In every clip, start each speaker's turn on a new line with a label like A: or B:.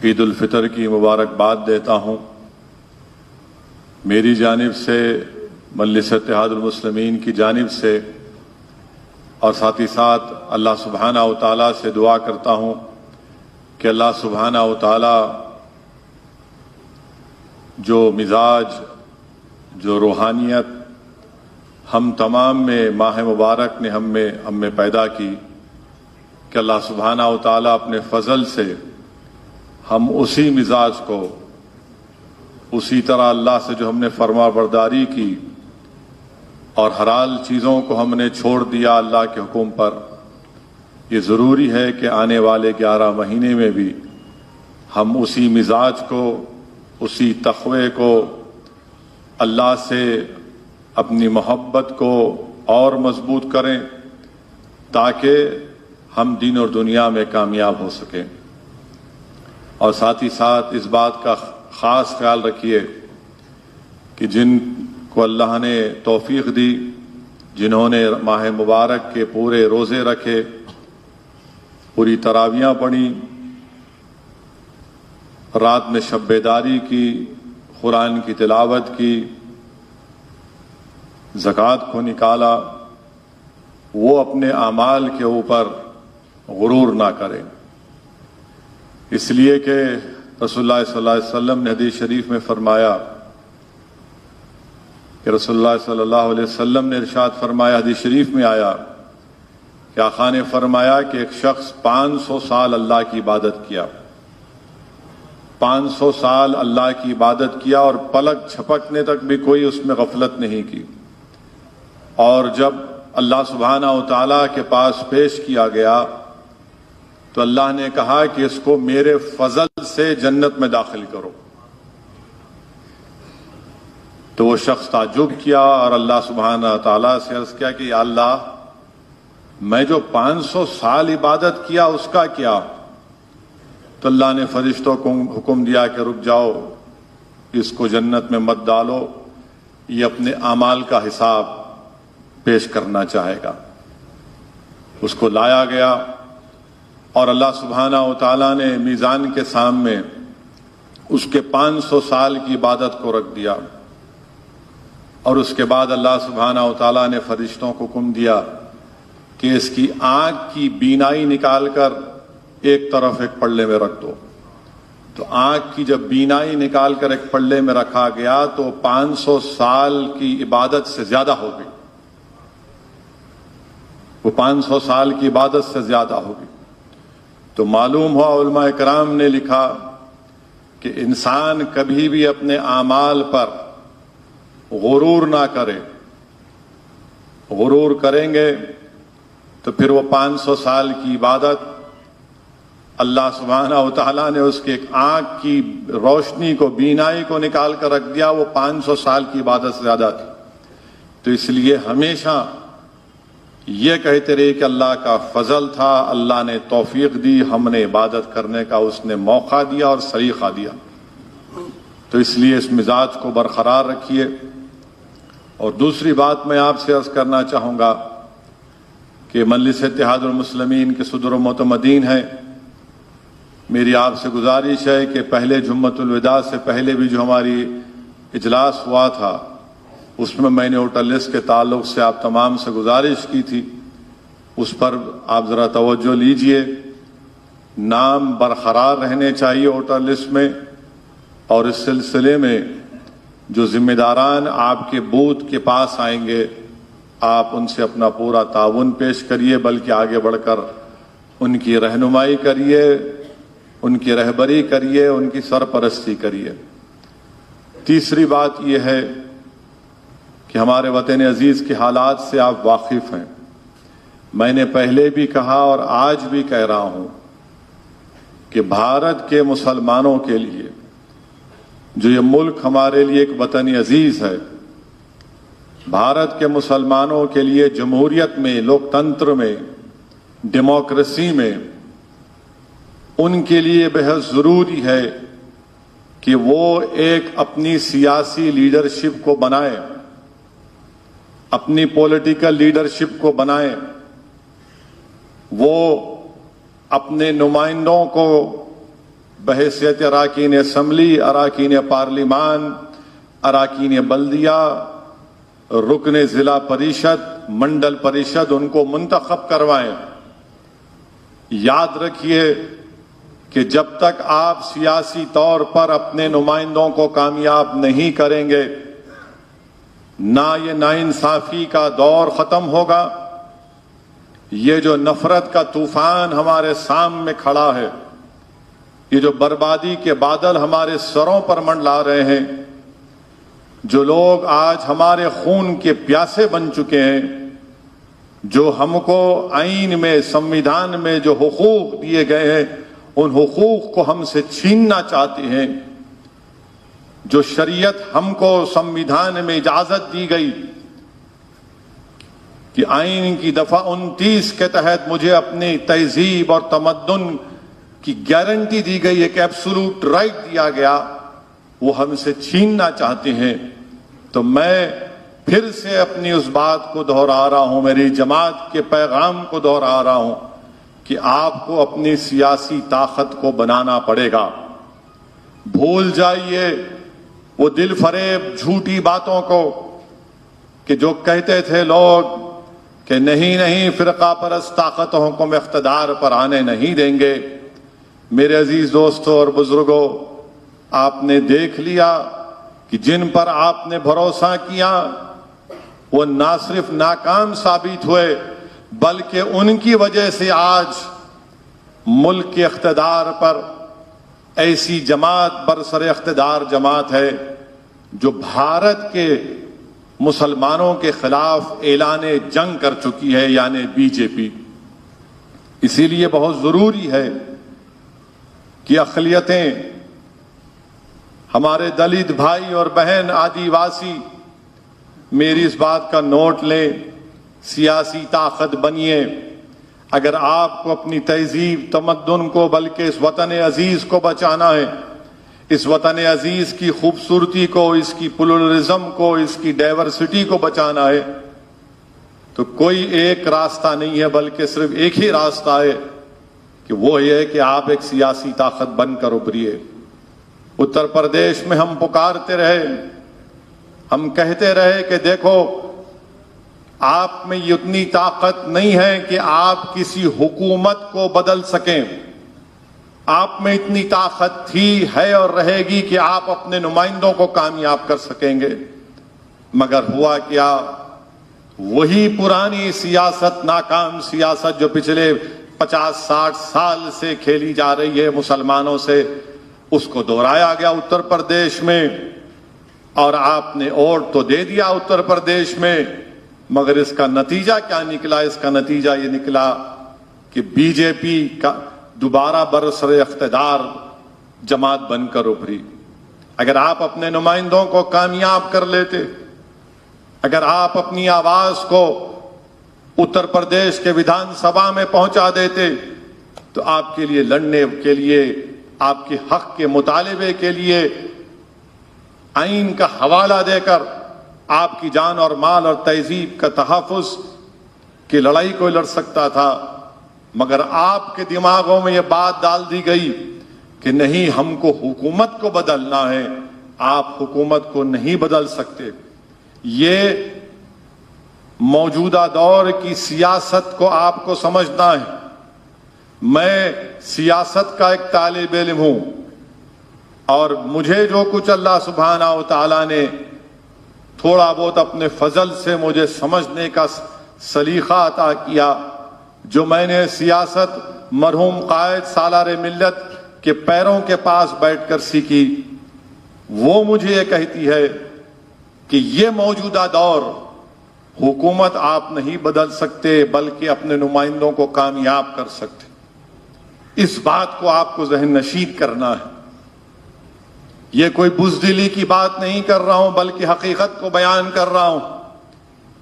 A: عید الفطر کی مبارکباد دیتا ہوں۔ میری جانب سے، مجلس اتحاد المسلمین کی جانب سے، اور ساتھ ہی ساتھ اللہ سبحانہ و تعالیٰ سے دعا کرتا ہوں کہ اللہ سبحانہ و تعالیٰ جو مزاج، جو روحانیت ہم تمام میں ماہ مبارک نے ہم میں پیدا کی، کہ اللہ سبحانہ و تعالیٰ اپنے فضل سے ہم اسی مزاج کو، اسی طرح اللہ سے جو ہم نے فرما برداری کی اور حلال چیزوں کو ہم نے چھوڑ دیا اللہ کے حکم پر، یہ ضروری ہے کہ آنے والے 11 مہینے میں بھی ہم اسی مزاج کو، اسی تقوی کو، اللہ سے اپنی محبت کو اور مضبوط کریں تاکہ ہم دین اور دنیا میں کامیاب ہو سکیں۔ اور ساتھ ہی ساتھ اس بات کا خاص خیال رکھیے کہ جن کو اللہ نے توفیق دی، جنہوں نے ماہ مبارک کے پورے روزے رکھے، پوری تراویحاں پڑھی، رات میں شب بیداری کی، قرآن کی تلاوت کی، زکوٰۃ کو نکالا، وہ اپنے اعمال کے اوپر غرور نہ کریں، اس لیے کہ رسول اللہ صلی اللہ علیہ وسلم نے حدیث شریف میں فرمایا کہ رسول اللہ صلی اللہ علیہ وسلم نے ارشاد فرمایا، حدیث شریف میں آیا کہ آقا نے فرمایا کہ ایک شخص 500 سال اللہ کی عبادت کیا، 500 سال اللہ کی عبادت کیا اور پلک جھپکنے تک بھی کوئی اس میں غفلت نہیں کی، اور جب اللہ سبحانہ و تعالیٰ کے پاس پیش کیا گیا تو اللہ نے کہا کہ اس کو میرے فضل سے جنت میں داخل کرو۔ تو وہ شخص تعجب کیا اور اللہ سبحانہ و تعالیٰ سے عرض کیا کہ یا اللہ، میں جو 500 سال عبادت کیا اس کا کیا؟ تو اللہ نے فرشتوں کو حکم دیا کہ رک جاؤ، اس کو جنت میں مت ڈالو، یہ اپنے اعمال کا حساب پیش کرنا چاہے گا۔ اس کو لایا گیا اور اللہ سبحانہ و تعالیٰ نے میزان کے سامنے اس کے 500 سال کی عبادت کو رکھ دیا، اور اس کے بعد اللہ سبحانہ و تعالیٰ نے فرشتوں کو حکم دیا کہ اس کی آنکھ کی بینائی نکال کر ایک طرف ایک پلڑے میں رکھ دو۔ تو آنکھ کی جب بینائی نکال کر ایک پلڑے میں رکھا گیا تو 500 سال کی عبادت سے زیادہ ہو گئی، وہ 500 سال کی عبادت سے زیادہ ہوگی۔ تو معلوم ہوا، علماء کرام نے لکھا کہ انسان کبھی بھی اپنے اعمال پر غرور نہ کرے، غرور کریں گے تو پھر وہ 500 سال کی عبادت اللہ سبحانہ و تعالیٰ نے اس کے ایک آنکھ کی روشنی کو، بینائی کو نکال کر رکھ دیا، وہ 500 سال کی عبادت سے زیادہ تھی۔ تو اس لیے ہمیشہ یہ کہتے رہے کہ اللہ کا فضل تھا، اللہ نے توفیق دی، ہم نے عبادت کرنے کا اس نے موقع دیا اور سلیقہ دیا۔ تو اس لیے اس مزاج کو برقرار رکھیے۔ اور دوسری بات میں آپ سے عرض کرنا چاہوں گا کہ مجلس اتحاد المسلمین کے صدر و معتمدین ہیں، میری آپ سے گزارش ہے کہ پہلے جمعۃ الوداع سے پہلے بھی جو ہماری اجلاس ہوا تھا اس میں نے ووٹر لسٹ کے تعلق سے آپ تمام سے گزارش کی تھی، اس پر آپ ذرا توجہ لیجئے۔ نام برقرار رہنے چاہیے ووٹر لسٹ میں، اور اس سلسلے میں جو ذمہ داران آپ کے بوتھ کے پاس آئیں گے آپ ان سے اپنا پورا تعاون پیش کریے، بلکہ آگے بڑھ کر ان کی رہنمائی کریے، ان کی رہبری کریے، ان کی سرپرستی کریے۔ تیسری بات یہ ہے کہ ہمارے وطن عزیز کے حالات سے آپ واقف ہیں۔ میں نے پہلے بھی کہا اور آج بھی کہہ رہا ہوں کہ بھارت کے مسلمانوں کے لیے جو یہ ملک ہمارے لیے ایک وطن عزیز ہے، بھارت کے مسلمانوں کے لیے جمہوریت میں، لوکتنتر میں، ڈیموکریسی میں ان کے لیے بہت ضروری ہے کہ وہ ایک اپنی سیاسی لیڈرشپ کو بنائیں، اپنی پولیٹیکل لیڈرشپ کو بنائیں، وہ اپنے نمائندوں کو بحیثیت اراکین اسمبلی، اراکین پارلیمان، اراکین بلدیہ، رکن ضلع پریشد، منڈل پریشد ان کو منتخب کروائیں۔ یاد رکھیے کہ جب تک آپ سیاسی طور پر اپنے نمائندوں کو کامیاب نہیں کریں گے، نہ یہ ناانصافی کا دور ختم ہوگا، یہ جو نفرت کا طوفان ہمارے سامنے کھڑا ہے، یہ جو بربادی کے بادل ہمارے سروں پر منڈلا رہے ہیں، جو لوگ آج ہمارے خون کے پیاسے بن چکے ہیں، جو ہم کو آئین میں، سمویدھان میں جو حقوق دیے گئے ہیں ان حقوق کو ہم سے چھیننا چاہتے ہیں، جو شریعت ہم کو سمویدھان میں اجازت دی گئی کہ آئین کی دفعہ 29 کے تحت مجھے اپنی تہذیب اور تمدن کی گارنٹی دی گئی، ایک ایبسولوٹ رائٹ دیا گیا، وہ ہم سے چھیننا چاہتے ہیں۔ تو میں پھر سے اپنی اس بات کو دہرا رہا ہوں، میری جماعت کے پیغام کو دہرا رہا ہوں کہ آپ کو اپنی سیاسی طاقت کو بنانا پڑے گا۔ بھول جائیے وہ دل فریب جھوٹی باتوں کو کہ جو کہتے تھے لوگ کہ نہیں فرقہ پرست طاقتوں کو ہم اقتدار پر آنے نہیں دیں گے۔ میرے عزیز دوستوں اور بزرگوں، آپ نے دیکھ لیا کہ جن پر آپ نے بھروسہ کیا وہ نہ صرف ناکام ثابت ہوئے بلکہ ان کی وجہ سے آج ملک کے اقتدار پر ایسی جماعت برسر اقتدار جماعت ہے جو بھارت کے مسلمانوں کے خلاف اعلان جنگ کر چکی ہے، یعنی بی جے پی۔ اسی لیے بہت ضروری ہے کہ اقلیتیں، ہمارے دلت بھائی اور بہن، آدیواسی، میری اس بات کا نوٹ لیں، سیاسی طاقت بنیے۔ اگر آپ کو اپنی تہذیب، تمدن کو، بلکہ اس وطن عزیز کو بچانا ہے، اس وطن عزیز کی خوبصورتی کو، اس کی پلورلزم کو، اس کی ڈائیورسٹی کو بچانا ہے، تو کوئی ایک راستہ نہیں ہے بلکہ صرف ایک ہی راستہ ہے کہ وہ یہ ہے کہ آپ ایک سیاسی طاقت بن کر ابھریے۔ اتر پردیش میں ہم پکارتے رہے، ہم کہتے رہے کہ دیکھو آپ میں یہ اتنی طاقت نہیں ہے کہ آپ کسی حکومت کو بدل سکیں، آپ میں اتنی طاقت تھی، ہے اور رہے گی کہ آپ اپنے نمائندوں کو کامیاب کر سکیں گے۔ مگر ہوا کیا؟ وہی پرانی سیاست، ناکام سیاست جو پچھلے 50-60 سال سے کھیلی جا رہی ہے مسلمانوں سے، اس کو دہرایا گیا اتر پردیش میں، اور آپ نے ووٹ تو دے دیا اتر پردیش میں، مگر اس کا نتیجہ کیا نکلا؟ اس کا نتیجہ یہ نکلا کہ بی جے پی کا دوبارہ برسر اقتدار جماعت بن کر ابھری۔ اگر آپ اپنے نمائندوں کو کامیاب کر لیتے، اگر آپ اپنی آواز کو اتر پردیش کے ویدھان سبھا میں پہنچا دیتے، تو آپ کے لیے لڑنے کے لیے، آپ کے حق کے مطالبے کے لیے آئین کا حوالہ دے کر آپ کی جان اور مال اور تہذیب کا تحفظ کی لڑائی کو لڑ سکتا تھا۔ مگر آپ کے دماغوں میں یہ بات ڈال دی گئی کہ نہیں، ہم کو حکومت کو بدلنا ہے، آپ حکومت کو نہیں بدل سکتے۔ یہ موجودہ دور کی سیاست کو آپ کو سمجھنا ہے۔ میں سیاست کا ایک طالب علم ہوں، اور مجھے جو کچھ اللہ سبحانہ و تعالیٰ نے تھوڑا بہت اپنے فضل سے مجھے سمجھنے کا سلیقہ عطا کیا، جو میں نے سیاست مرحوم قائد سالار ملت کے پیروں کے پاس بیٹھ کر سیکھی، وہ مجھے یہ کہتی ہے کہ یہ موجودہ دور حکومت آپ نہیں بدل سکتے بلکہ اپنے نمائندوں کو کامیاب کر سکتے۔ اس بات کو آپ کو ذہن نشین کرنا ہے۔ یہ کوئی بزدلی کی بات نہیں کر رہا ہوں بلکہ حقیقت کو بیان کر رہا ہوں،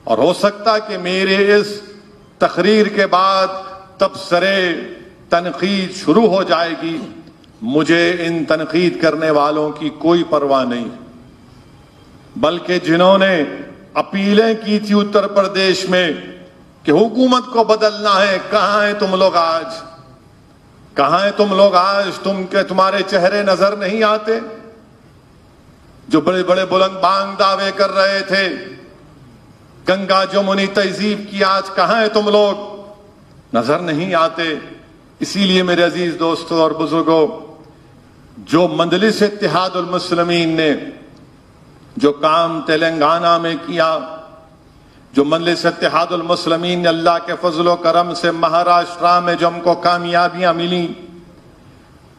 A: اور ہو سکتا کہ میرے اس تقریر کے بعد تبصرے، تنقید شروع ہو جائے گی۔ مجھے ان تنقید کرنے والوں کی کوئی پرواہ نہیں، بلکہ جنہوں نے اپیلیں کی تھی اتر پردیش میں کہ حکومت کو بدلنا ہے، کہاں ہیں تم لوگ آج؟ کہاں ہیں تم لوگ آج؟ تمہارے چہرے نظر نہیں آتے؟ جو بڑے بڑے بلند بانگ دعوے کر رہے تھے، گنگا جمنی تہذیب کی، آج کہاں ہیں تم لوگ؟ نظر نہیں آتے۔ اسی لیے میرے عزیز دوستوں اور بزرگوں، جو مجلس اتحاد المسلمین نے جو کام تلنگانہ میں کیا، جو مجلس اتحاد المسلمین نے اللہ کے فضل و کرم سے مہاراشٹرا میں جو ہم کو کامیابیاں ملی،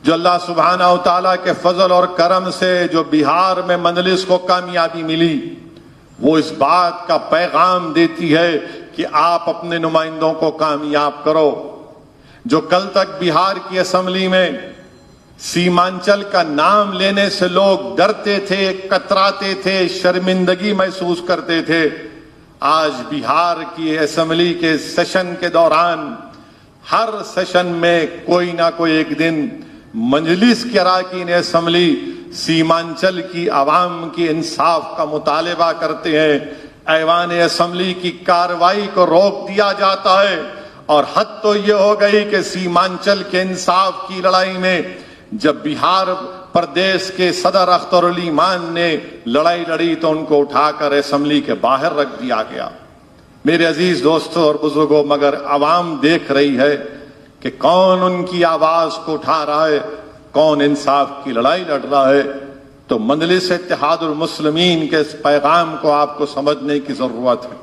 A: جو اللہ سبحانہ و تعالیٰ کے فضل اور کرم سے جو بہار میں مجلس کو کامیابی ملی، وہ اس بات کا پیغام دیتی ہے کہ آپ اپنے نمائندوں کو کامیاب کرو۔ جو کل تک بہار کی اسمبلی میں سیمانچل کا نام لینے سے لوگ ڈرتے تھے، کتراتے تھے، شرمندگی محسوس کرتے تھے، آج بہار کی اسمبلی کے سیشن کے دوران ہر سیشن میں کوئی نہ کوئی ایک دن مجلس کے اراکین اسمبلی سیمانچل کی عوام کی انصاف کا مطالبہ کرتے ہیں، ایوان اسمبلی کی کارروائی کو روک دیا جاتا ہے، اور حد تو یہ ہو گئی کہ سیمانچل کے انصاف کی لڑائی میں جب بہار پردیش کے صدر اختر علی مان نے لڑائی لڑی تو ان کو اٹھا کر اسمبلی کے باہر رکھ دیا گیا۔ میرے عزیز دوستوں اور بزرگوں، مگر عوام دیکھ رہی ہے کہ کون ان کی آواز کو اٹھا رہا ہے، کون انصاف کی لڑائی لڑ رہا ہے۔ تو مجلس اتحاد المسلمین کے اس پیغام کو آپ کو سمجھنے کی ضرورت ہے۔